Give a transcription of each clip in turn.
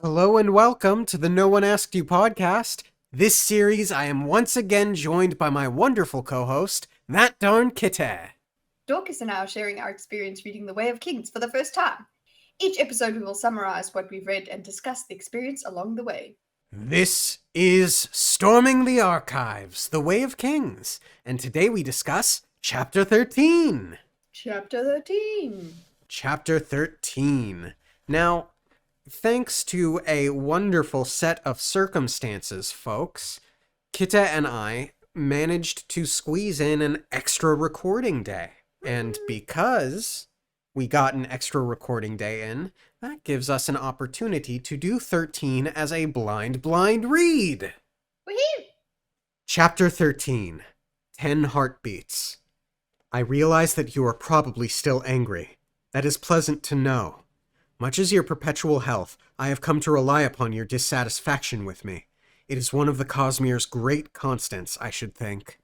Hello and welcome to the No One Asked You podcast. This series, I am once again joined by my wonderful co-host, that darn Kitty. Dorkus and I are sharing our experience reading The Way of Kings for the first time. Each episode, we will summarize what we've read and discuss the experience along the way. This is Storming the Archives, The Way of Kings, and today we discuss Chapter 13. Chapter 13. Chapter 13. Now, thanks to a wonderful set of circumstances, folks, Kita and I managed to squeeze in an extra recording day. And because we got an extra recording day in, that gives us an opportunity to do 13 as a blind read. Woohoo! Chapter 13. 10 Heartbeats. I realize that you are probably still angry. That is pleasant to know. Much as your perpetual health, I have come to rely upon your dissatisfaction with me. It is one of the Cosmere's great constants, I should think.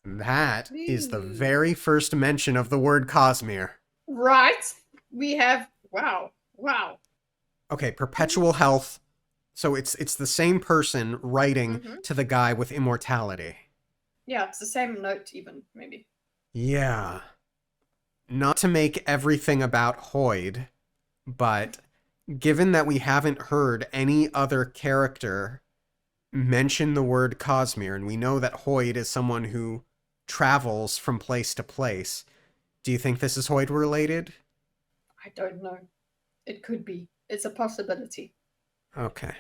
That is the very first mention of the word Cosmere. Right. We have... Wow. Okay, perpetual health. So it's the same person writing to the guy with immortality. Yeah, it's the same note even, maybe. Yeah. Not to make everything about Hoyd, but given that we haven't heard any other character mention the word Cosmere, and we know that Hoyd is someone who travels from place to place, do you think this is Hoyd related? I don't know. It could be. It's a possibility. Okay.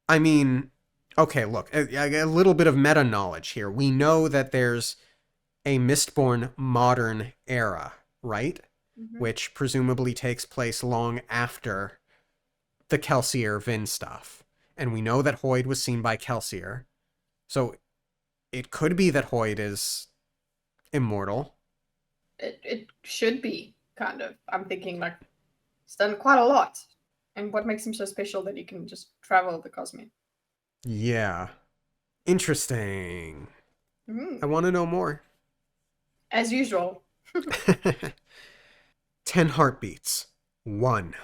I mean, okay, look, a little bit of meta knowledge here. We know that there's a Mistborn modern era, right? Which presumably takes place long after the Kelsier Vin stuff. And we know that Hoyd was seen by Kelsier. So it could be that Hoyd is immortal. It should be, kind of. I'm thinking, like, he's done quite a lot. And what makes him so special that he can just travel the Cosmere? Yeah. Interesting. I want to know more. As usual. 10 heartbeats. 1.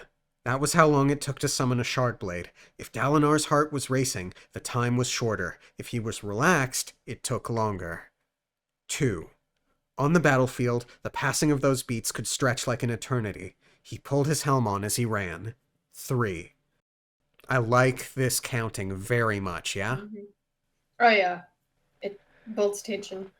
That was how long it took to summon a Shardblade. If Dalinar's heart was racing, the time was shorter. If he was relaxed, it took longer. 2. On the battlefield, the passing of those beats could stretch like an eternity. He pulled his helm on as he ran. 3. I like this counting very much, yeah? Oh, yeah. It builds tension.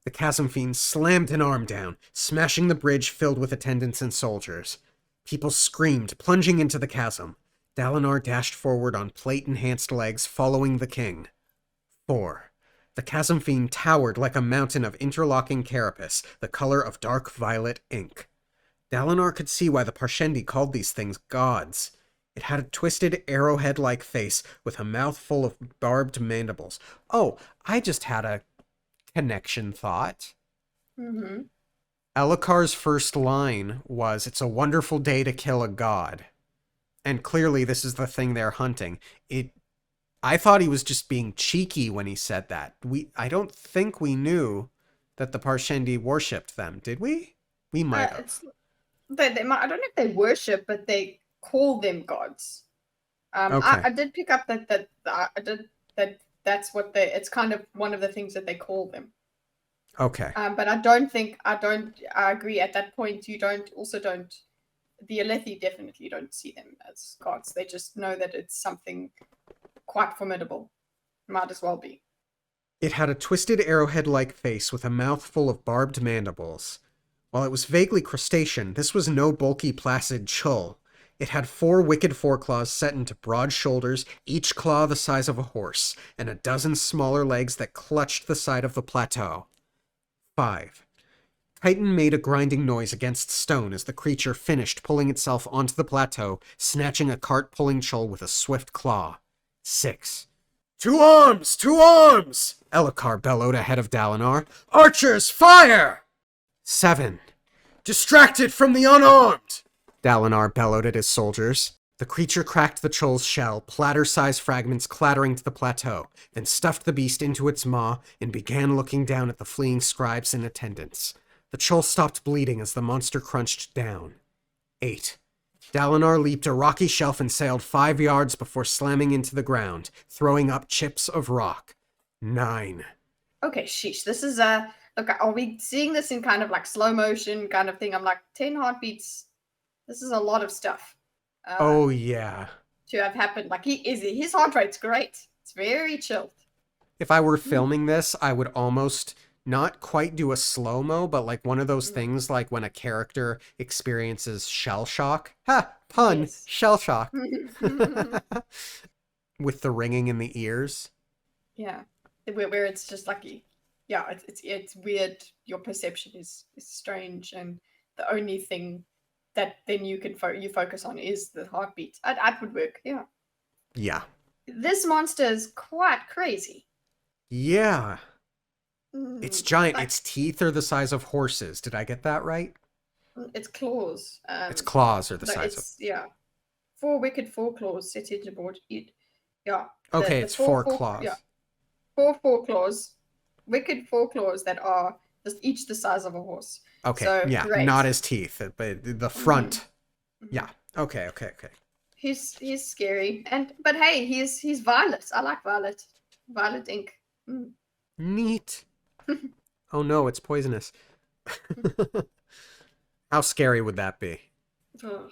The Chasm Fiend slammed an arm down, smashing the bridge filled with attendants and soldiers. People screamed, plunging into the chasm. Dalinar dashed forward on plate-enhanced legs, following the king. 4. The Chasm Fiend towered like a mountain of interlocking carapace, the color of dark violet ink. Dalinar could see why the Parshendi called these things gods. It had a twisted arrowhead-like face with a mouth full of barbed mandibles. Oh, I just had a connection thought. Elhokar's first line was, "It's a wonderful day to kill a god." And clearly this is the thing they're hunting. I thought he was just being cheeky when he said that. I don't think we knew that the Parshendi worshipped them, did we? We might have. I don't know if they worship, but they call them gods. Okay. I did pick up that's what it's kind of one of the things that they call them. Okay. But I agree at that point the Alethi definitely don't see them as gods. They just know that it's something quite formidable. Might as well be. It had a twisted arrowhead-like face with a mouth full of barbed mandibles. While it was vaguely crustacean, this was no bulky, placid chull. It had 4 wicked foreclaws set into broad shoulders, each claw the size of a horse, and a dozen smaller legs that clutched the side of the plateau. 5. Titan made a grinding noise against stone as the creature finished pulling itself onto the plateau, snatching a cart-pulling chull with a swift claw. 6. "To arms! To arms!" Elhokar bellowed ahead of Dalinar. "Archers, fire!" 7. "Distracted from the unarmed!" Dalinar bellowed at his soldiers. The creature cracked the chull's shell, platter-sized fragments clattering to the plateau, then stuffed the beast into its maw and began looking down at the fleeing scribes and attendants. The chull stopped bleeding as the monster crunched down. 8. Dalinar leaped a rocky shelf and sailed 5 yards before slamming into the ground, throwing up chips of rock. 9. Okay, sheesh. This is look. Are we seeing this in kind of like slow motion kind of thing? I'm like 10 heartbeats. This is a lot of stuff. Oh, yeah. To have happened. Like his heart rate's great. It's very chilled. If I were filming this, I would almost not quite do a slow-mo, but like one of those things like when a character experiences shell shock. Ha! Pun! Yes. Shell shock. With the ringing in the ears. Yeah. Where it's just like, yeah, it's weird. Your perception is strange, and the only thing that then you can focus on is the heartbeat. That would work. Yeah. Yeah. This monster is quite crazy. Yeah. It's giant. Like, Its teeth are the size of horses. Did I get that right? its claws. Its claws are the Like size of... yeah. 4 wicked 4 claws set into board. Yeah. Okay, it's 4 four claws. Yeah. 4 claws. Wicked 4 claws that are just each the size of a horse. Okay, So, yeah, great. not his teeth, but the front. Mm-hmm. Yeah. Okay. He's scary, but hey, he's violet. I like violet. Violet ink. Neat. Oh no, it's poisonous. How scary would that be? Ugh.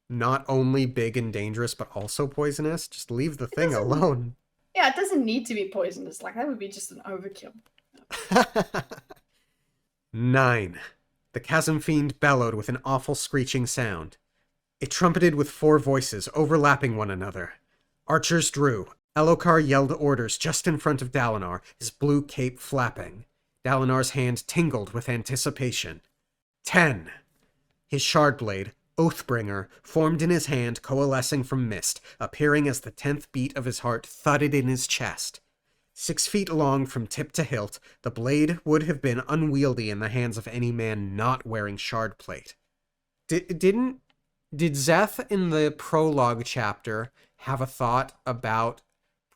Not only big and dangerous, but also poisonous? Just leave the thing doesn't- alone. Yeah, it doesn't need to be poisonous. Like that would be just an overkill. 9. The chasm fiend bellowed with an awful screeching sound. It trumpeted with 4 voices, overlapping one another. Archers drew. Elokar yelled orders just in front of Dalinar, his blue cape flapping. Dalinar's hand tingled with anticipation. 10. His shard blade, Oathbringer, formed in his hand, coalescing from mist, appearing as the 10th beat of his heart thudded in his chest. 6 feet long from tip to hilt, the blade would have been unwieldy in the hands of any man not wearing shard plate. Did Zeth in the prologue chapter have a thought about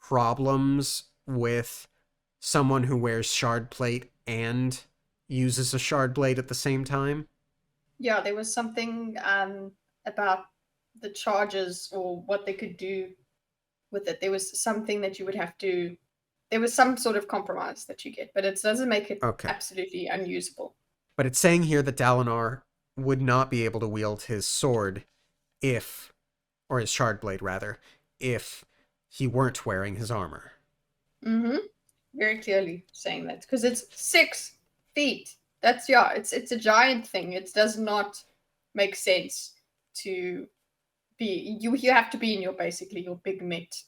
problems with someone who wears shard plate and uses a shard blade at the same time? Yeah, there was something about the charges or what they could do with it. There was something that you would have to. There was some sort of compromise that you get, but it doesn't make it absolutely unusable. But it's saying here that Dalinar would not be able to wield his sword or his shard blade rather, if he weren't wearing his armor. Mm-hmm. Very clearly saying that because it's 6 feet. That's it's a giant thing. It does not make sense to be you have to be in your big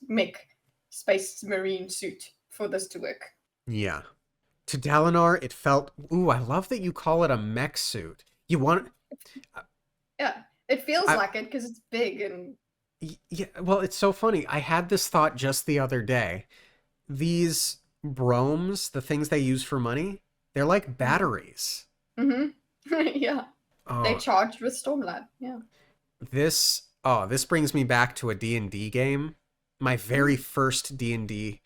mech space marine suit for this to work. Yeah. To Dalinar, it felt, ooh, I love that you call it a mech suit. You want... Yeah, it feels like it because it's big and... Yeah, well, it's so funny. I had this thought just the other day. These bromes, the things they use for money, they're like batteries. Mm-hmm. Yeah. Oh, they charged with Stormlight, yeah. This brings me back to a D&D game. My very first D&D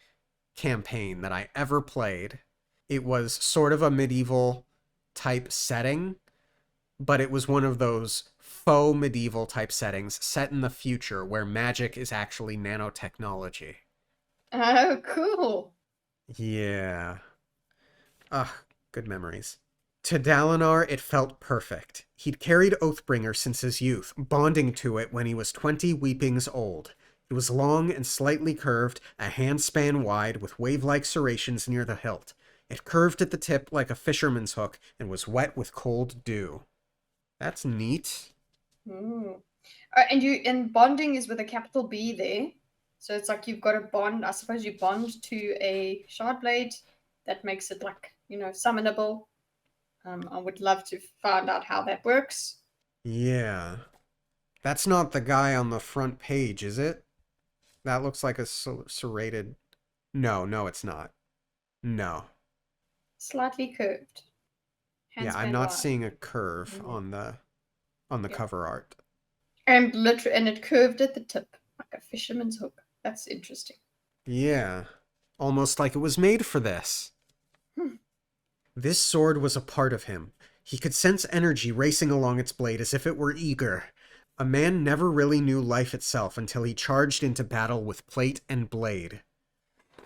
campaign that I ever played. It was sort of a medieval type setting, but it was one of those faux medieval type settings set in the future where magic is actually nanotechnology. Oh, cool. Yeah. Ugh, good memories. To Dalinar, it felt perfect. He'd carried Oathbringer since his youth, bonding to it when he was 20 weepings old. It was long and slightly curved, a handspan wide, with wave-like serrations near the hilt. It curved at the tip like a fisherman's hook and was wet with cold dew. That's neat. And bonding is with a capital B there. So it's like you've got a bond. I suppose you bond to a shard blade that makes it like, summonable. I would love to find out how that works. Yeah. That's not the guy on the front page, is it? That looks like a serrated... No, it's not. No. Slightly curved. Yeah, I'm not seeing a curve on the cover art. And it curved at the tip, like a fisherman's hook. That's interesting. Yeah. Almost like it was made for this. This sword was a part of him. He could sense energy racing along its blade as if it were eager. A man never really knew life itself until he charged into battle with plate and blade.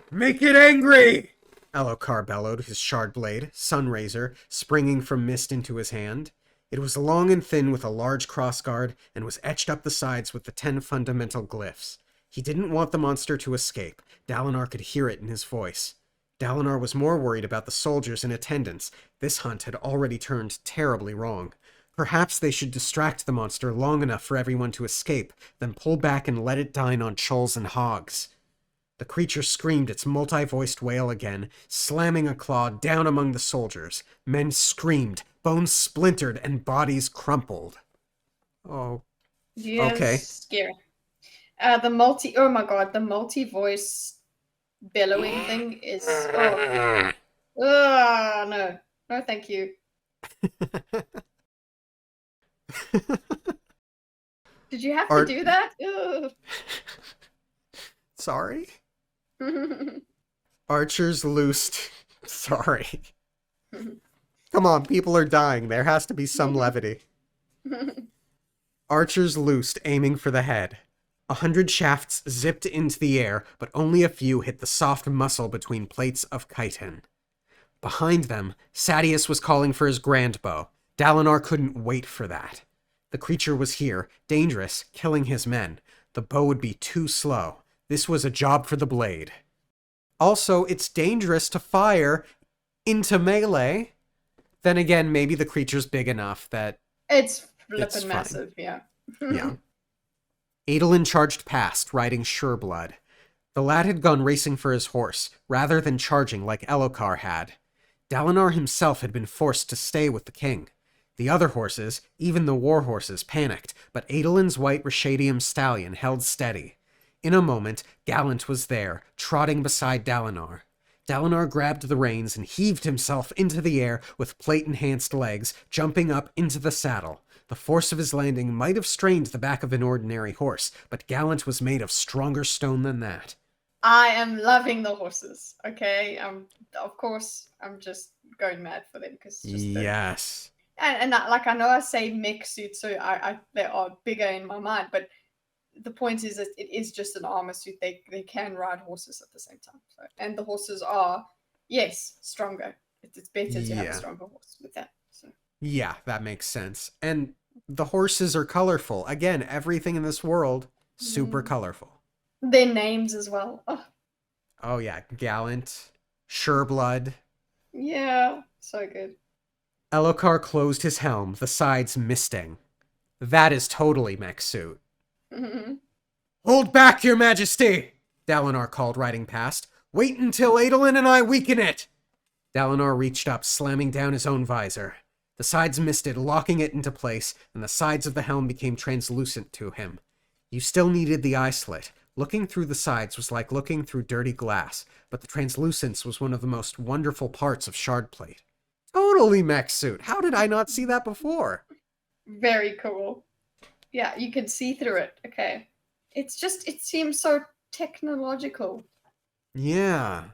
"Make it angry!" Elokar bellowed, his shard blade, Sunrazor, springing from mist into his hand. It was long and thin with a large crossguard and was etched up the sides with the 10 fundamental glyphs. He didn't want the monster to escape. Dalinar could hear it in his voice. Dalinar was more worried about the soldiers in attendance. This hunt had already turned terribly wrong. Perhaps they should distract the monster long enough for everyone to escape, then pull back and let it dine on chulls and hogs. The creature screamed its multi-voiced wail again, slamming a claw down among the soldiers. Men screamed, bones splintered, and bodies crumpled. Oh, Yes, okay. scary. Oh my god, the multi-voice bellowing thing is, oh, no. No, thank you. Did you have to Art- do that? Ugh. Sorry? Archers loosed. Sorry. Come on, people are dying. There has to be some levity. Archers loosed, aiming for the head. 100 shafts zipped into the air, but only a few hit the soft muscle between plates of chitin. Behind them, Sadeas was calling for his grandbow. Dalinar couldn't wait for that. The creature was here, dangerous, killing his men. The bow would be too slow. This was a job for the blade. Also, it's dangerous to fire into melee. Then again, maybe the creature's big enough that... It's It's flippin' fine. massive, yeah. Yeah. Adolin charged past, riding Sureblood. The lad had gone racing for his horse, rather than charging like Elokar had. Dalinar himself had been forced to stay with the king. The other horses, even the war horses, panicked, but Adolin's white Rashadium stallion held steady. In a moment, Gallant was there, trotting beside Dalinar. Dalinar grabbed the reins and heaved himself into the air with plate-enhanced legs, jumping up into the saddle. The force of his landing might have strained the back of an ordinary horse, but Gallant was made of stronger stone than that. I am loving the horses, okay? Of course, I'm just going mad for them because Yes. and I know I say mech suit, so they are bigger in my mind, but the point is that it is just an armor suit. They can ride horses at the same time, so, and the horses are, yes, stronger. It's better to have a stronger horse with that. So Yeah, that makes sense. And the horses are colorful. Again, everything in this world, super colorful. their names as well. Oh yeah, Gallant, Sureblood. Yeah, so good. Elokar closed his helm, the sides misting. That is totally mech suit. "Hold back, your majesty!" Dalinar called, riding past. "Wait until Adolin and I weaken it!" Dalinar reached up, slamming down his own visor. The sides misted, locking it into place, and the sides of the helm became translucent to him. You still needed the eye slit. Looking through the sides was like looking through dirty glass, but the translucence was one of the most wonderful parts of Shardplate. Totally mech suit. How did I not see that before? Very cool. Yeah, you can see through it. Okay. It seems so technological. Yeah.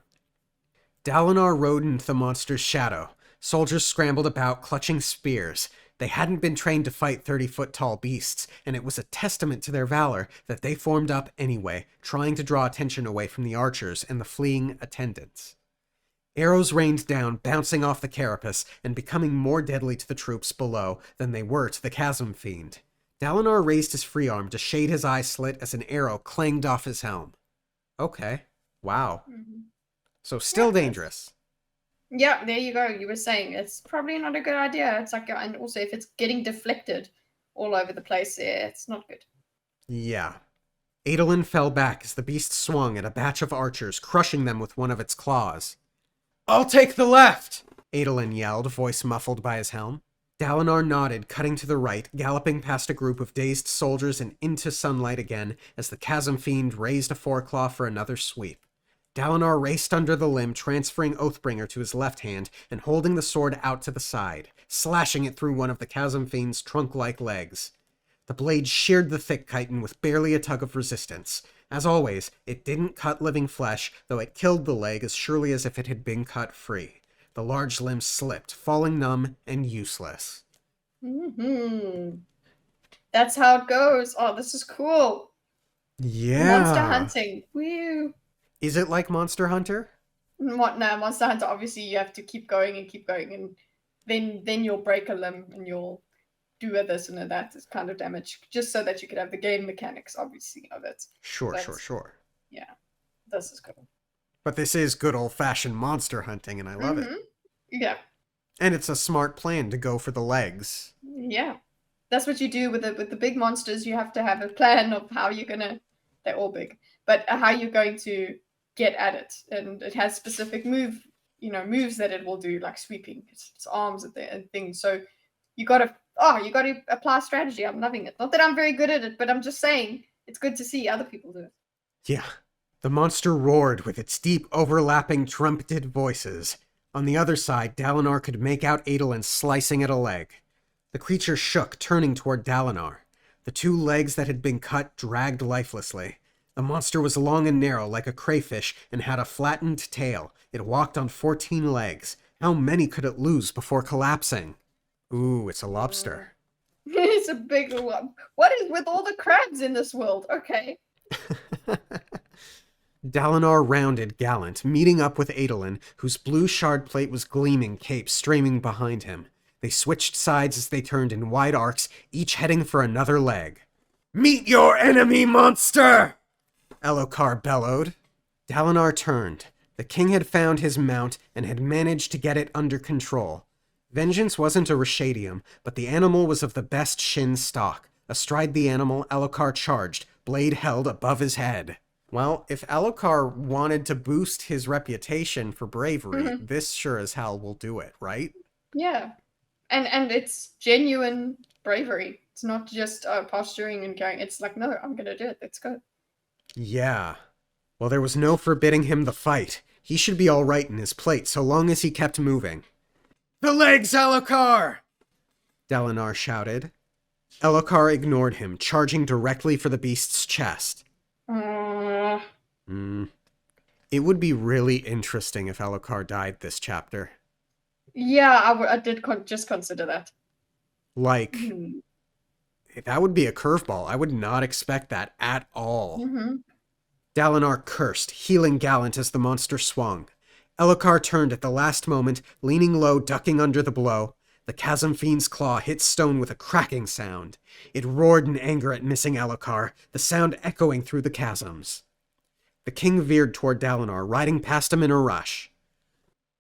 Dalinar rode into the monster's shadow. Soldiers scrambled about, clutching spears. They hadn't been trained to fight 30-foot-tall beasts, and it was a testament to their valor that they formed up anyway, trying to draw attention away from the archers and the fleeing attendants. Arrows rained down, bouncing off the carapace, and becoming more deadly to the troops below than they were to the chasm fiend. Dalinar raised his free arm to shade his eye slit as an arrow clanged off his helm. Okay. Wow. So still dangerous. Yeah, there you go. You were saying it's probably not a good idea. It's like, and also if it's getting deflected all over the place, yeah, it's not good. Yeah. Adolin fell back as the beast swung at a batch of archers, crushing them with one of its claws. "I'll take the left!" Adolin yelled, voice muffled by his helm. Dalinar nodded, cutting to the right, galloping past a group of dazed soldiers and into sunlight again as the chasm fiend raised a foreclaw for another sweep. Dalinar raced under the limb, transferring Oathbringer to his left hand and holding the sword out to the side, slashing it through one of the chasm fiend's trunk-like legs. The blade sheared the thick chitin with barely a tug of resistance. As always, it didn't cut living flesh, though it killed the leg as surely as if it had been cut free. The large limb slipped, falling numb and useless. That's how it goes. Oh, this is cool. Monster Yeah. hunting. Woo. Is it like Monster Hunter? What now? Monster Hunter. Obviously, you have to keep going, and then you'll break a limb and you'll do a this and a that is kind of damage, just so that you could have the game mechanics, obviously, of it. Sure, But sure, sure. yeah, this is cool. But this is good old-fashioned monster hunting, and I love it. Mm-hmm. Yeah, And it's a smart plan to go for the legs. yeah. That's what you do with the big monsters. You have to have a plan of how you're gonna. They're all big, but how you're going to get at it, and it has specific moves that it will do, like sweeping its arms and things. So you got to apply strategy. I'm loving it. Not that I'm very good at it, but I'm just saying it's good to see other people do it. Yeah. The monster roared with its deep, overlapping, trumpeted voices. On the other side, Dalinar could make out Adolin slicing at a leg. The creature shook, turning toward Dalinar. The two legs that had been cut dragged lifelessly. The monster was long and narrow like a crayfish and had a flattened tail. It walked on 14 legs. How many could it lose before collapsing? Ooh, it's a lobster. It's a big one. What is with all the crabs in this world? Okay. Dalinar rounded Gallant, meeting up with Adolin, whose blue shard plate was gleaming, cape streaming behind him. They switched sides as they turned in wide arcs, each heading for another leg. Meet your enemy, monster! Elokar bellowed. Dalinar turned. The king had found his mount and had managed to get it under control. Vengeance wasn't a Rashadium, but the animal was of the best Shin stock. Astride the animal, Elokar charged, blade held above his head. Well, if Elokar wanted to boost his reputation for bravery, this sure as hell will do it, right? Yeah, and it's genuine bravery. It's not just posturing and going. It's like, no, I'm gonna do it. Let's go. Yeah. Well, there was no forbidding him the fight. He should be all right in his plate so long as he kept moving. The legs, Elokar! Dalinar shouted. Elokar ignored him, charging directly for the beast's chest. It would be really interesting if Elokar died this chapter. Yeah, I did just consider that. Like, that would be a curveball. I would not expect that at all. Dalinar cursed, healing Gallant as the monster swung. Elokar turned at the last moment, leaning low, ducking under the blow. The chasm fiend's claw hit stone with a cracking sound. It roared in anger at missing Elokar, the sound echoing through the chasms. The king veered toward Dalinar, riding past him in a rush.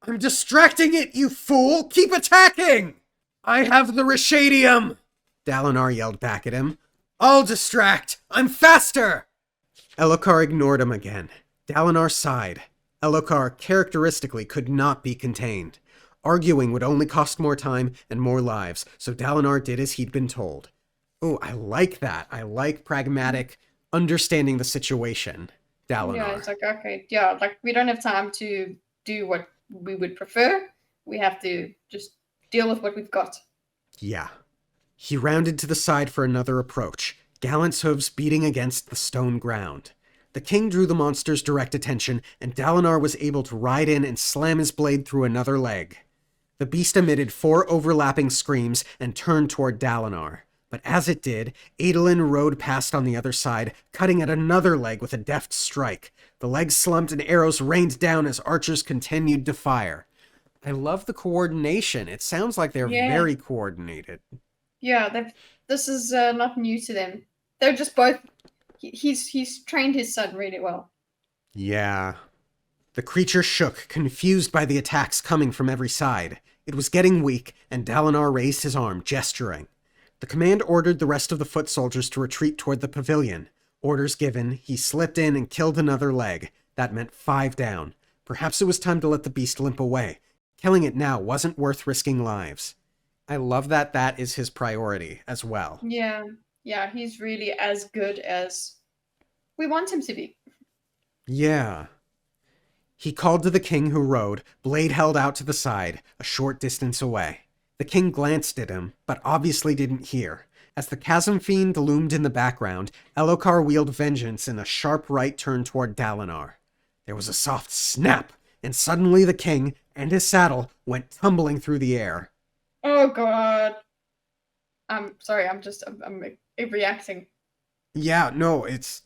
I'm distracting it, you fool! Keep attacking! I have the Rashadium! Dalinar yelled back at him. I'll distract! I'm faster! Elokar ignored him again. Dalinar sighed. Elokar, characteristically, could not be contained. Arguing would only cost more time and more lives, so Dalinar did as he'd been told. Oh, I like that. I like pragmatic, understanding the situation. Dalinar. Yeah, it's like, okay, yeah, like we don't have time to do what we would prefer. We have to just deal with what we've got. Yeah. He rounded to the side for another approach, Gallant's hooves beating against the stone ground. The king drew the monster's direct attention, and Dalinar was able to ride in and slam his blade through another leg. The beast emitted 4 overlapping screams and turned toward Dalinar. But as it did, Adolin rode past on the other side, cutting at another leg with a deft strike. The leg slumped and arrows rained down as archers continued to fire. I love the coordination. It sounds like they're very coordinated. Yeah, this is not new to them. They're just both. He's trained his son really well. Yeah. The creature shook, confused by the attacks coming from every side. It was getting weak, and Dalinar raised his arm, gesturing. The command ordered the rest of the foot soldiers to retreat toward the pavilion. Orders given, he slipped in and killed another leg. That meant 5 down. Perhaps it was time to let the beast limp away. Killing it now wasn't worth risking lives. I love that that is his priority as well. Yeah, he's really as good as we want him to be. Yeah. He called to the king who rode, blade held out to the side, a short distance away. The king glanced at him, but obviously didn't hear. As the chasm fiend loomed in the background, Elokar wheeled vengeance in a sharp right turn toward Dalinar. There was a soft snap, and suddenly the king and his saddle went tumbling through the air. Oh god. I'm sorry, I'm reacting. Yeah, no, it's...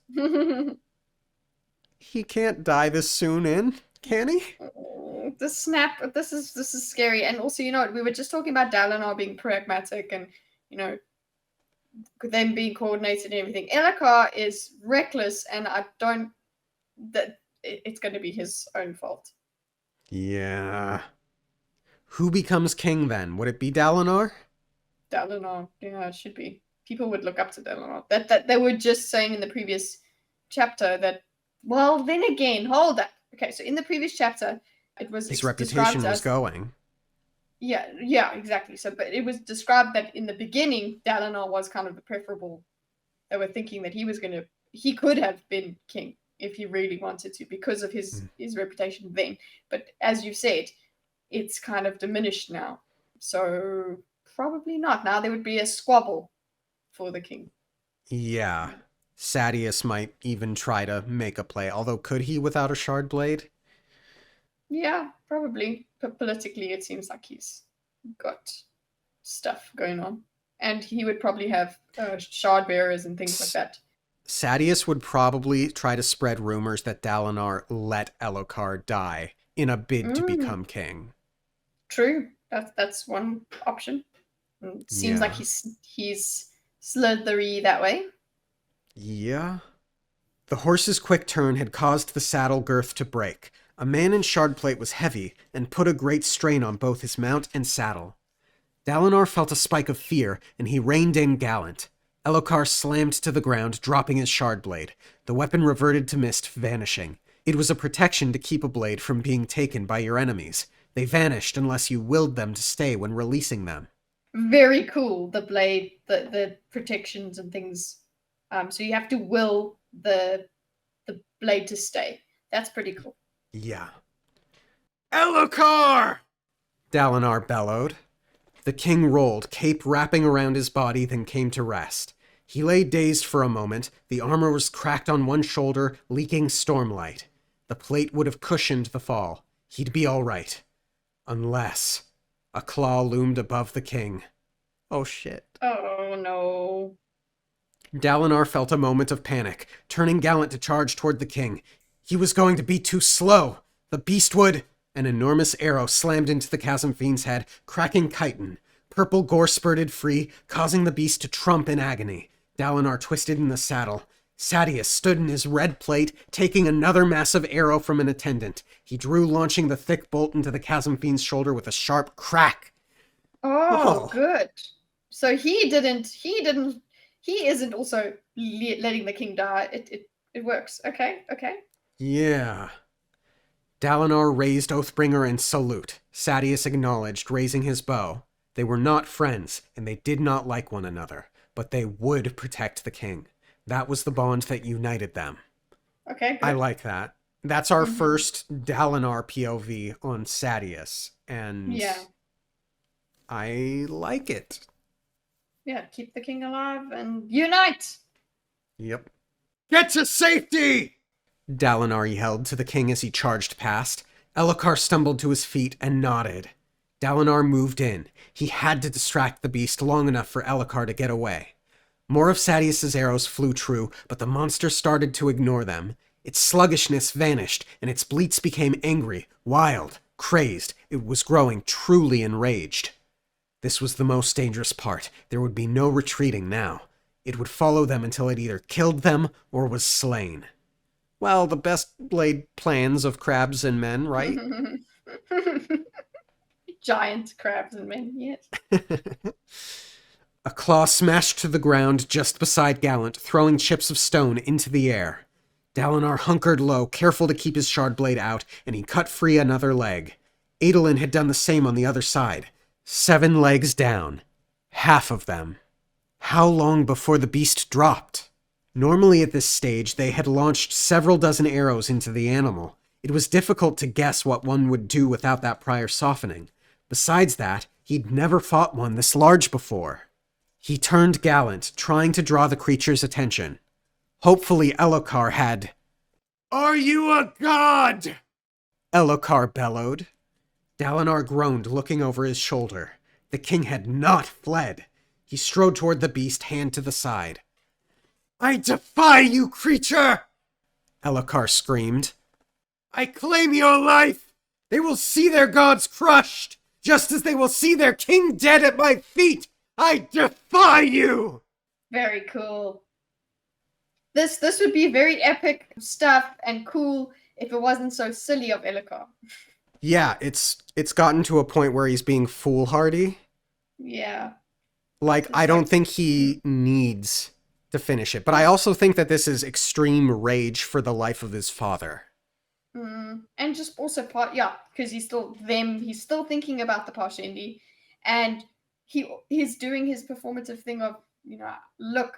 He can't die this soon in, can he? The snap. This is scary, and also, we were just talking about Dalinar being pragmatic, and you know them being coordinated and everything. Elhokar is reckless, and I don't. That it's going to be his own fault. Yeah. Who becomes king then? Would it be Dalinar? Dalinar, yeah, it should be. People would look up to Dalinar. That they were just saying in the previous chapter that. Well, then again, hold up. Okay, so in the previous chapter, it was His described reputation was as going. yeah, exactly. So, but it was described that in the beginning, Dalinar was kind of the preferable. They were thinking that he could have been king if he really wanted to because of Hmm. his reputation then. But as you said, it's kind of diminished now. So probably not. Now there would be a squabble for the king. Yeah. Sadeas might even try to make a play, although could he without a shard blade? Yeah, probably. But politically, it seems like he's got stuff going on. And he would probably have shard bearers and things like that. Sadeas would probably try to spread rumors that Dalinar let Elhokar die in a bid to Mm, become king. true. That's one option. Seems like Yeah. he's slithery that way. Yeah. The horse's quick turn had caused the saddle girth to break. A man in shardplate was heavy and put a great strain on both his mount and saddle. Dalinar felt a spike of fear, and he reined in gallant. Elhokar slammed to the ground, dropping his shard blade. The weapon reverted to mist, vanishing. It was a protection to keep a blade from being taken by your enemies. They vanished unless you willed them to stay when releasing them. Very cool. The blade, the protections and things. So you have to will the blade to stay. That's pretty cool. Yeah. Elhokar! Dalinar bellowed. The king rolled, cape wrapping around his body, then came to rest. He lay dazed for a moment. The armor was cracked on one shoulder, leaking stormlight. The plate would have cushioned the fall. He'd be all right. Unless... A claw loomed above the king. Oh shit. Oh no. Dalinar felt a moment of panic, turning gallant to charge toward the king. He was going to be too slow. The beast would... An enormous arrow slammed into the chasm fiend's head, cracking chitin. Purple gore spurted free, causing the beast to trump in agony. Dalinar twisted in the saddle. Sadeas stood in his red plate, taking another massive arrow from an attendant. He drew, launching the thick bolt into the chasm fiend's shoulder with a sharp crack. Oh, Oh, good. So he isn't also letting the king die. It works. Okay, okay. yeah. Dalinar raised Oathbringer in salute. Sadeas acknowledged, raising his bow. They were not friends, and they did not like one another, but they would protect the king. That was the bond that united them. Okay, I good. like that. That's our Mm-hmm. first Dalinar POV on Sadeas, and Yeah. I like it. Yeah, keep the king alive and unite. Yep. Get to safety! Dalinar yelled to the king as he charged past. Elhokar stumbled to his feet and nodded. Dalinar moved in. He had to distract the beast long enough for Elhokar to get away. More of Sadeas' arrows flew true, but the monster started to ignore them. Its sluggishness vanished, and its bleats became angry, wild, crazed. It was growing truly enraged. This was the most dangerous part. There would be no retreating now. It would follow them until it either killed them or was slain. Well, the best laid plans of crabs and men, right? Giant crabs and men, yes. A claw smashed to the ground just beside Gallant, throwing chips of stone into the air. Dalinar hunkered low, careful to keep his shard blade out, and he cut free another leg. Adolin had done the same on the other side. 7 legs down. Half of them. How long before the beast dropped? Normally at this stage, they had launched several dozen arrows into the animal. It was difficult to guess what one would do without that prior softening. Besides that, he'd never fought one this large before. He turned gallant, trying to draw the creature's attention. Hopefully Elhokar had... Are you a god? Elhokar bellowed. Dalinar groaned, looking over his shoulder. The king had not fled. He strode toward the beast, hand to the side. I defy you, creature! Elhokar screamed. I claim your life! They will see their gods crushed, just as they will see their king dead at my feet! I defy you! Very cool. This would be very epic stuff and cool if it wasn't so silly of Elhokar. Yeah, it's gotten to a point where he's being foolhardy. Yeah. Like, I don't think he needs to finish it. But I also think that this is extreme rage for the life of his father. And just also because he's still thinking about the Parshendi, and he's doing his performative thing of, look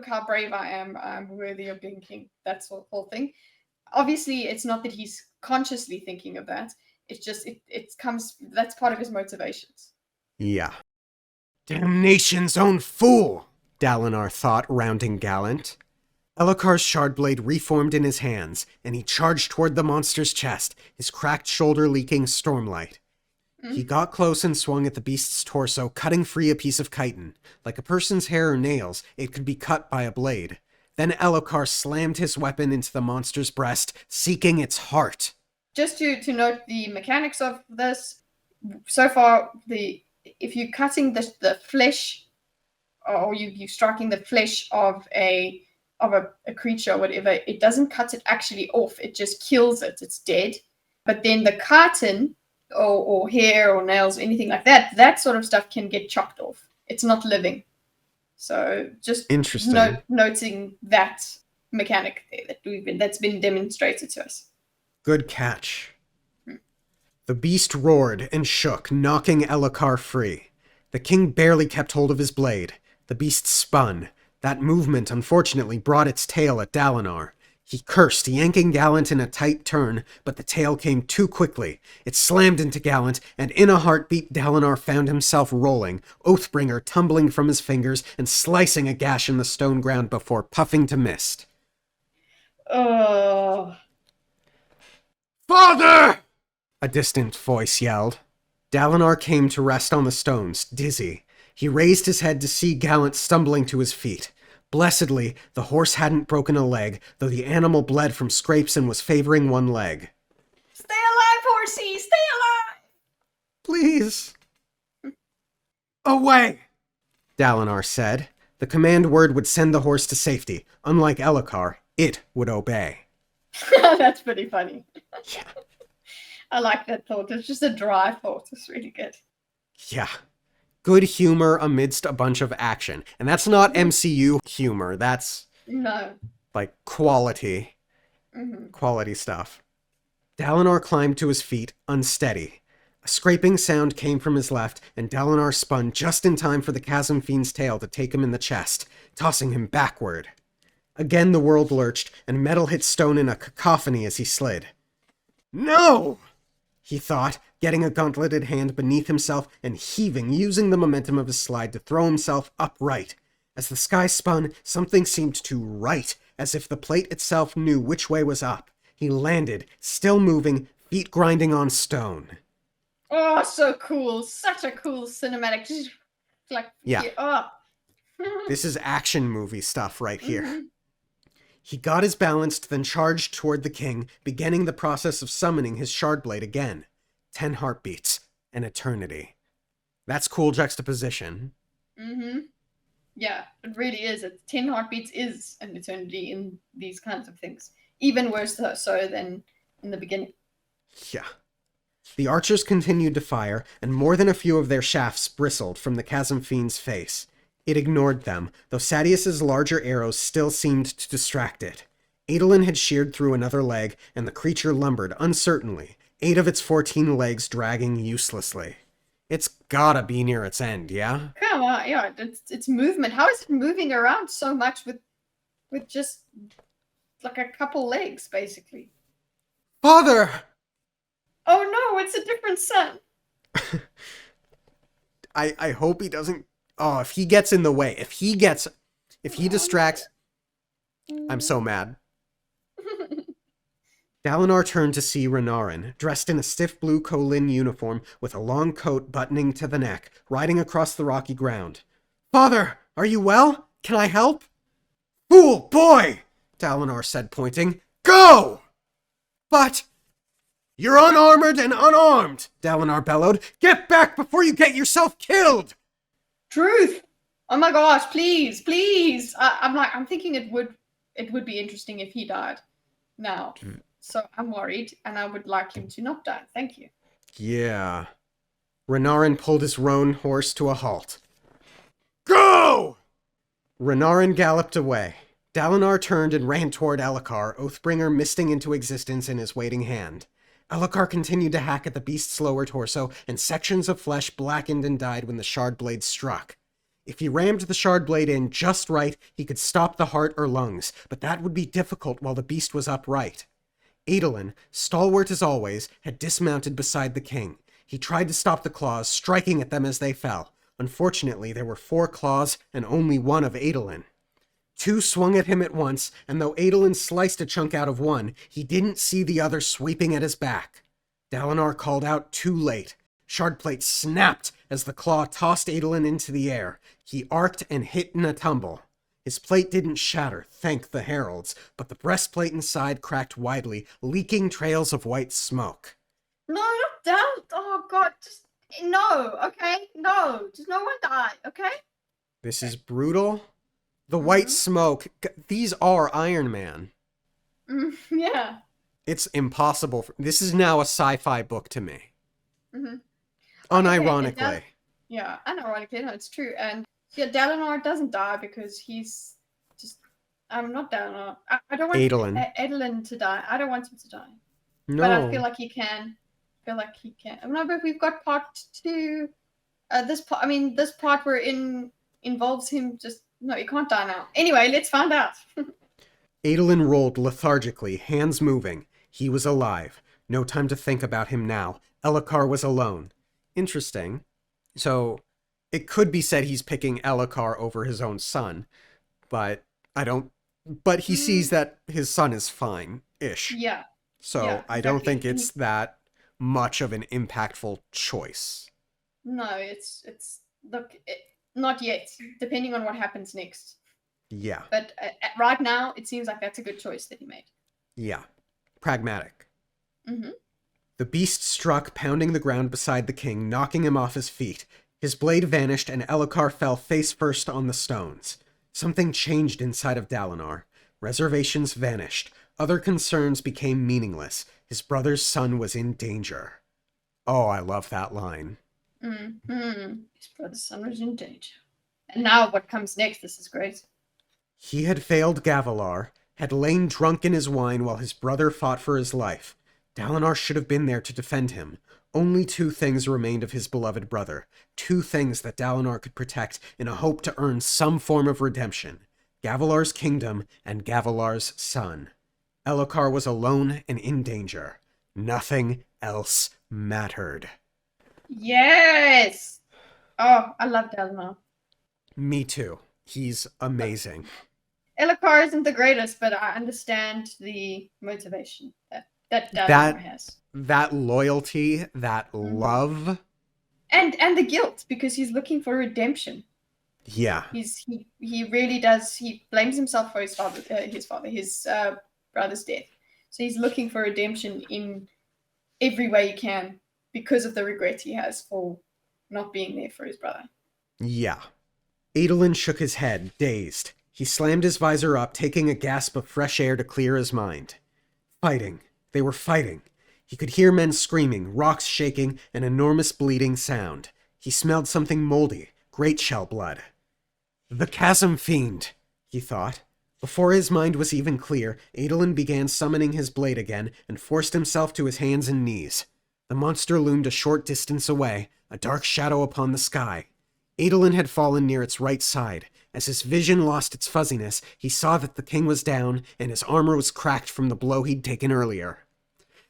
how brave I am, I'm worthy of being king. That's the whole thing. Obviously, it's not that he's consciously thinking of that. It's just it comes. That's part of his motivations. Yeah. Damnation's own fool, Dalinar thought, rounding gallant. Elhokar's shardblade reformed in his hands, and he charged toward the monster's chest, his cracked shoulder leaking stormlight. He got close and swung at the beast's torso, cutting free a piece of chitin. Like a person's hair or nails, it could be cut by a blade. Then Elhokar slammed his weapon into the monster's breast, seeking its heart. Just to note the mechanics of this, so far, if you're cutting the flesh, or you're striking the flesh of a creature or whatever, it doesn't cut it actually off. It just kills it. It's dead. But then the chitin, or hair or nails, anything like that sort of stuff can get chopped off. It's not living. So just noting that mechanic there that's been demonstrated to us. Good catch. The beast roared and shook, knocking Elhokar free. The king barely kept hold of his blade. The beast spun. That movement, unfortunately, brought its tail at Dalinar. He cursed, yanking Gallant in a tight turn, but the tail came too quickly. It slammed into Gallant, and in a heartbeat, Dalinar found himself rolling, Oathbringer tumbling from his fingers and slicing a gash in the stone ground before puffing to mist. Oh. Father! A distant voice yelled. Dalinar came to rest on the stones, dizzy. He raised his head to see Gallant stumbling to his feet. Blessedly, the horse hadn't broken a leg, though the animal bled from scrapes and was favoring one leg. Stay alive, horsey! Stay alive! Please. Away! Dalinar said. The command word would send the horse to safety. Unlike Elhokar, it would obey. That's pretty funny. Yeah. I like that thought. It's just a dry thought. It's really good. Yeah. Good humor amidst a bunch of action. And that's not MCU humor. That's... No. Like, quality. Quality stuff. Dalinar climbed to his feet, unsteady. A scraping sound came from his left, and Dalinar spun just in time for the Chasm Fiend's tail to take him in the chest, tossing him backward. Again the world lurched, and metal hit stone in a cacophony as he slid. No! He thought, getting a gauntleted hand beneath himself and heaving, using the momentum of his slide to throw himself upright. As the sky spun, something seemed to right, as if the plate itself knew which way was up. He landed, still moving, feet grinding on stone. Oh, so cool. Such a cool cinematic. Yeah. Oh. This is action movie stuff right here. He got his balance, then charged toward the king, beginning the process of summoning his shardblade again. 10 heartbeats. An eternity. That's cool juxtaposition. Yeah, it really is. 10 heartbeats is an eternity in these kinds of things. Even worse so than in the beginning. Yeah. The archers continued to fire, and more than a few of their shafts bristled from the Chasm Fiend's face. It ignored them, though Sadeas's larger arrows still seemed to distract it. Adolin had sheared through another leg, and the creature lumbered uncertainly, 8 of its 14 legs dragging uselessly. It's gotta be near its end, yeah? Come on, yeah, it's movement. How is it moving around so much with just like a couple legs, basically? Father! Oh no, it's a different son. I hope he doesn't... Oh, if he gets in the way, if he distracts... I'm so mad. Dalinar turned to see Renarin, dressed in a stiff blue Kholin uniform with a long coat buttoning to the neck, riding across the rocky ground. "Father, are you well? Can I help?" "Fool boy!" Dalinar said, pointing. "Go!" "But—" "You're unarmored and unarmed!" Dalinar bellowed. "Get back before you get yourself killed!" Truth! Oh my gosh, please, please! I'm thinking it would be interesting if he died now. So I'm worried, and I would like him to not die. Thank you. Yeah. Renarin pulled his roan horse to a halt. "Go!" Renarin galloped away. Dalinar turned and ran toward Elhokar, Oathbringer misting into existence in his waiting hand. Elhokar continued to hack at the beast's lower torso, and sections of flesh blackened and died when the shard blade struck. If he rammed the shard blade in just right, he could stop the heart or lungs, but that would be difficult while the beast was upright. Adolin, stalwart as always, had dismounted beside the king. He tried to stop the claws, striking at them as they fell. Unfortunately, there were 4 claws and only one of Adolin. 2 swung at him at once, and though Adolin sliced a chunk out of one, he didn't see the other sweeping at his back. Dalinar called out too late. Shardplate snapped as the claw tossed Adolin into the air. He arced and hit in a tumble. His plate didn't shatter, thank the heralds, but the breastplate inside cracked widely, leaking trails of white smoke. No, not down. Oh god, just no, okay? No, just no one die, okay? This is brutal. The white smoke, these are Iron Man. Yeah. It's impossible. This is now a sci-fi book to me. Mm-hmm. Unironically. Yeah, unironically, no, it's true. And yeah, Dalinar doesn't die because he's just. I'm not Dalinar. I don't want Adolin to die. I don't want him to die. No. But I feel like he can. No, but we've got part 2. This part we're in involves him just. No, he can't die now. Anyway, let's find out. Adolin rolled lethargically, hands moving. He was alive. No time to think about him now. Elhokar was alone. Interesting. So, it could be said he's picking Elhokar over his own son, but but he sees that his son is fine-ish. Yeah. So, yeah, I don't think it's that much of an impactful choice. No, not yet, depending on what happens next. Yeah. But right now, it seems like that's a good choice that he made. Yeah. Pragmatic. Mm-hmm. The beast struck, pounding the ground beside the king, knocking him off his feet. His blade vanished, and Elhokar fell face first on the stones. Something changed inside of Dalinar. Reservations vanished. Other concerns became meaningless. His brother's son was in danger. Oh, I love that line. His brother's son was in danger. And now what comes next? This is great. He had failed Gavilar, had lain drunk in his wine while his brother fought for his life. Dalinar should have been there to defend him. Only 2 things remained of his beloved brother. 2 things that Dalinar could protect in a hope to earn some form of redemption. Gavilar's kingdom and Gavilar's son. Elhokar was alone and in danger. Nothing else mattered. Yes! Oh, I love Dalinar. Me too. He's amazing. Elhokar isn't the greatest, but I understand the motivation that Dalinar has. That loyalty, that love. And the guilt, because he's looking for redemption. Yeah. He really does. He blames himself for his brother's death. So he's looking for redemption in every way he can because of the regret he has for not being there for his brother. Yeah. Adolin shook his head, dazed. He slammed his visor up, taking a gasp of fresh air to clear his mind. Fighting. They were fighting. He could hear men screaming, rocks shaking, an enormous bleeding sound. He smelled something moldy, great shell blood. The Chasm Fiend, he thought. Before his mind was even clear, Adolin began summoning his blade again and forced himself to his hands and knees. The monster loomed a short distance away, a dark shadow upon the sky. Adolin had fallen near its right side. As his vision lost its fuzziness, he saw that the king was down and his armor was cracked from the blow he'd taken earlier.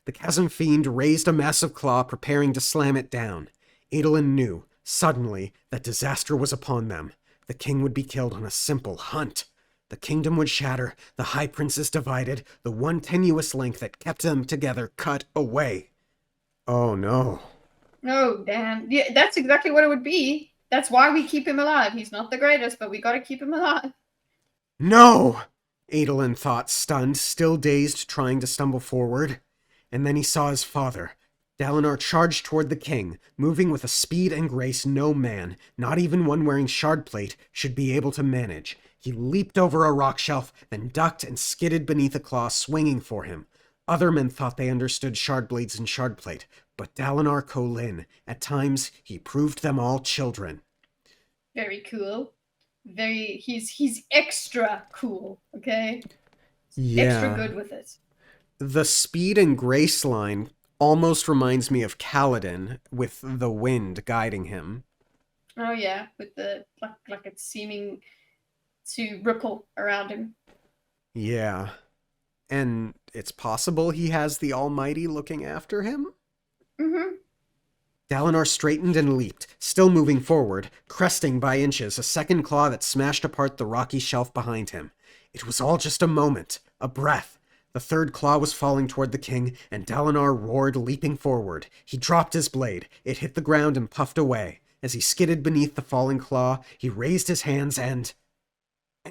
The Chasm Fiend raised a massive claw, preparing to slam it down. Adolin knew, suddenly, that disaster was upon them. The king would be killed on a simple hunt. The kingdom would shatter, the high princes divided, the one tenuous link that kept them together cut away. Oh no. Oh, damn. Yeah, that's exactly what it would be. That's why we keep him alive. He's not the greatest, but we gotta keep him alive. No! Adolin thought, stunned, still dazed, trying to stumble forward. And then he saw his father. Dalinar charged toward the king, moving with a speed and grace no man, not even one wearing shardplate, should be able to manage. He leaped over a rock shelf, then ducked and skidded beneath a claw, swinging for him. Other men thought they understood shardblades and shardplate, but Dalinar Kholin, at times, he proved them all children. Very cool. He's extra cool, okay? Extra good with it. The speed and grace line almost reminds me of Kaladin, with the wind guiding him. Oh yeah, with the like it's seeming to ripple around him. Yeah. And it's possible he has the Almighty looking after him? Mm-hmm. Dalinar straightened and leaped, still moving forward, cresting by inches a second claw that smashed apart the rocky shelf behind him. It was all just a moment, a breath. The third claw was falling toward the king, and Dalinar roared, leaping forward. He dropped his blade. It hit the ground and puffed away. As he skidded beneath the falling claw, he raised his hands and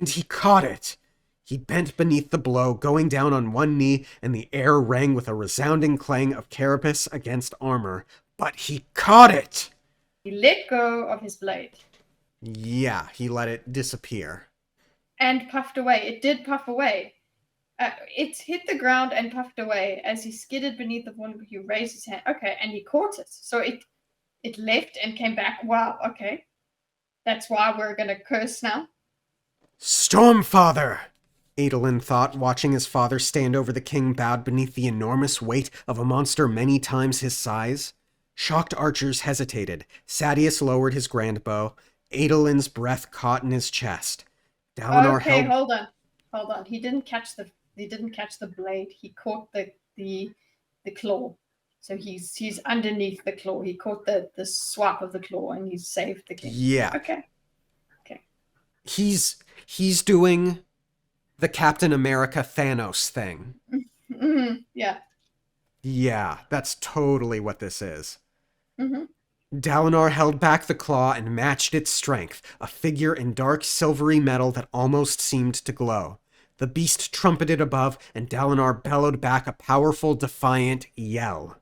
he caught it. He bent beneath the blow, going down on one knee, and the air rang with a resounding clang of carapace against armor. But he caught it! He let go of his blade. Yeah, he let it disappear. And puffed away. It did puff away. It hit the ground and puffed away. As he skidded beneath the one, he raised his hand. Okay, and he caught it. So it left and came back. Wow, okay. That's why we're gonna curse now. Stormfather! Adolin thought, watching his father stand over the king bowed beneath the enormous weight of a monster many times his size. Shocked archers hesitated. Sadeas lowered his grand bow. Adolin's breath caught in his chest. Dalinar Okay, held... hold on. He didn't catch the blade. He caught the claw. So he's underneath the claw. He caught the swap of the claw and he saved the king. Yeah. Okay. He's doing the Captain America Thanos thing. Mm-hmm. Yeah. Yeah, that's totally what this is. Mm-hmm. Dalinar held back the claw and matched its strength, a figure in dark silvery metal that almost seemed to glow. The beast trumpeted above, and Dalinar bellowed back a powerful, defiant yell.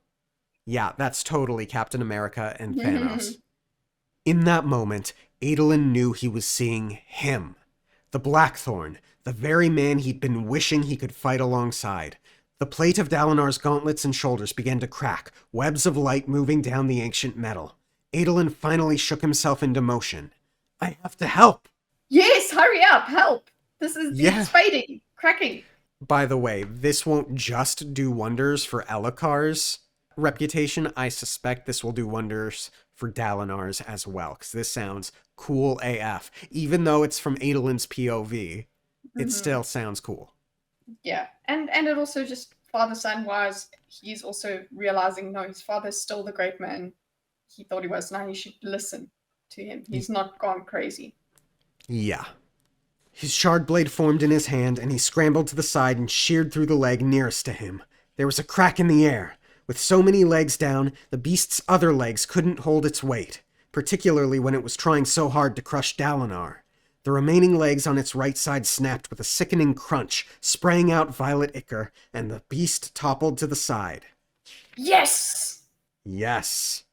Yeah, that's totally Captain America and Thanos. In that moment, Adolin knew he was seeing him. The Blackthorn, the very man he'd been wishing he could fight alongside. The plate of Dalinar's gauntlets and shoulders began to crack, webs of light moving down the ancient metal. Adolin finally shook himself into motion. I have to help! Yes, hurry up, help! It's fading, cracking. By the way, this won't just do wonders for Elhokar's reputation. I suspect this will do wonders for Dalinar's as well, because this sounds cool AF. Even though it's from Adolin's POV, it still sounds cool. Yeah, and it also just father-son wise, he's also realizing, no, his father's still the great man he thought he was. Now he should listen to him. He's not gone crazy. Yeah. His shard blade formed in his hand, and he scrambled to the side and sheared through the leg nearest to him. There was a crack in the air. With so many legs down, the beast's other legs couldn't hold its weight, particularly when it was trying so hard to crush Dalinar. The remaining legs on its right side snapped with a sickening crunch, spraying out violet ichor, and the beast toppled to the side. Yes! Yes.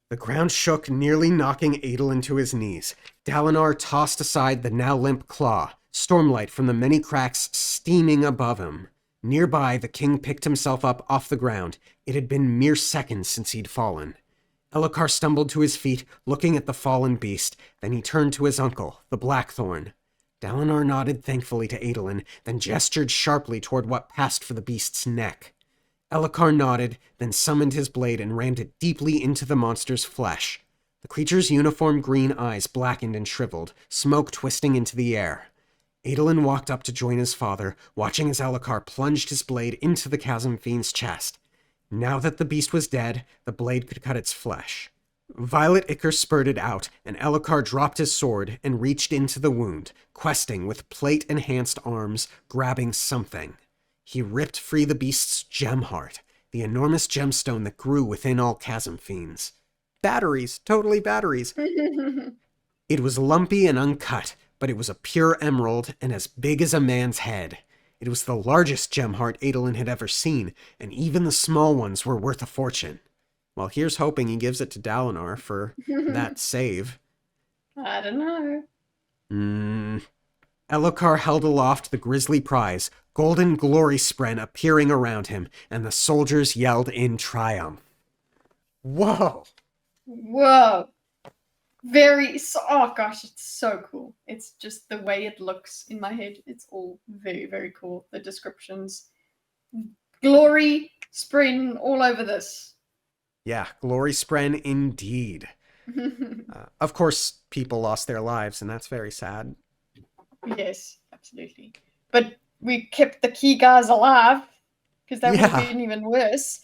The ground shook, nearly knocking Adolin to his knees. Dalinar tossed aside the now limp claw, stormlight from the many cracks steaming above him. Nearby, the king picked himself up off the ground. It had been mere seconds since he'd fallen. Elhokar stumbled to his feet, looking at the fallen beast. Then he turned to his uncle, the Blackthorn. Dalinar nodded thankfully to Adolin, then gestured sharply toward what passed for the beast's neck. Elhokar nodded, then summoned his blade and rammed it deeply into the monster's flesh. The creature's uniform green eyes blackened and shriveled, smoke twisting into the air. Adolin walked up to join his father, watching as Elhokar plunged his blade into the chasm fiend's chest. Now that the beast was dead, the blade could cut its flesh. Violet ichor spurted out, and Elokar dropped his sword and reached into the wound, questing with plate-enhanced arms, grabbing something. He ripped free the beast's gem heart, the enormous gemstone that grew within all chasm fiends. Batteries, totally batteries. It was lumpy and uncut, but it was a pure emerald and as big as a man's head. It was the largest gem heart Adolin had ever seen, and even the small ones were worth a fortune. Well, here's hoping he gives it to Dalinar for that save. I don't know. Elokar held aloft the grisly prize, golden glory spren appearing around him, and the soldiers yelled in triumph. Whoa! Whoa. Oh gosh, it's so cool. It's just the way it looks in my head. It's all very, very cool. The descriptions. Glory, spring, all over this. Yeah, glory spren indeed. Of course, people lost their lives, and that's very sad. Yes, absolutely. But we kept the key guys alive, because that would have been even worse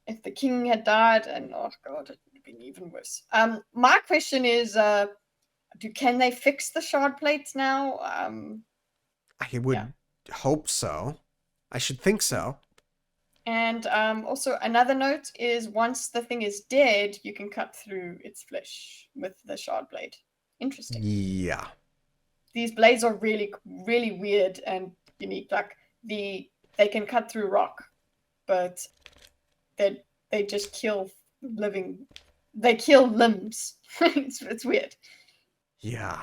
if the king had died, and oh god, it would have been even worse. My question is, can they fix the shard plates now? I would hope so. I should think so. And also another note is once the thing is dead, you can cut through its flesh with the shard blade. Interesting. Yeah. These blades are really, really weird and unique. Like they can cut through rock, but they just kill living. They kill limbs. It's weird. Yeah.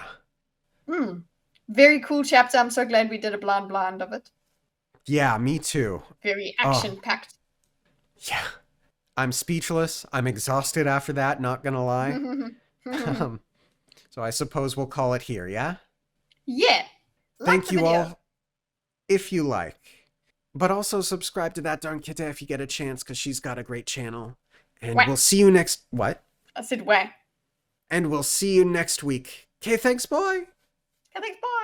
Very cool chapter. I'm so glad we did a blind of it. Yeah, me too. Very action-packed. Yeah. I'm speechless. I'm exhausted after that, not gonna lie. So I suppose we'll call it here, yeah? Yeah. Thank you all, if you like. But also subscribe to that darn Kita if you get a chance, because she's got a great channel. And we'll see you next... What? I said wah. And we'll see you next week. Okay, thanks, boy. Okay, thanks, bye.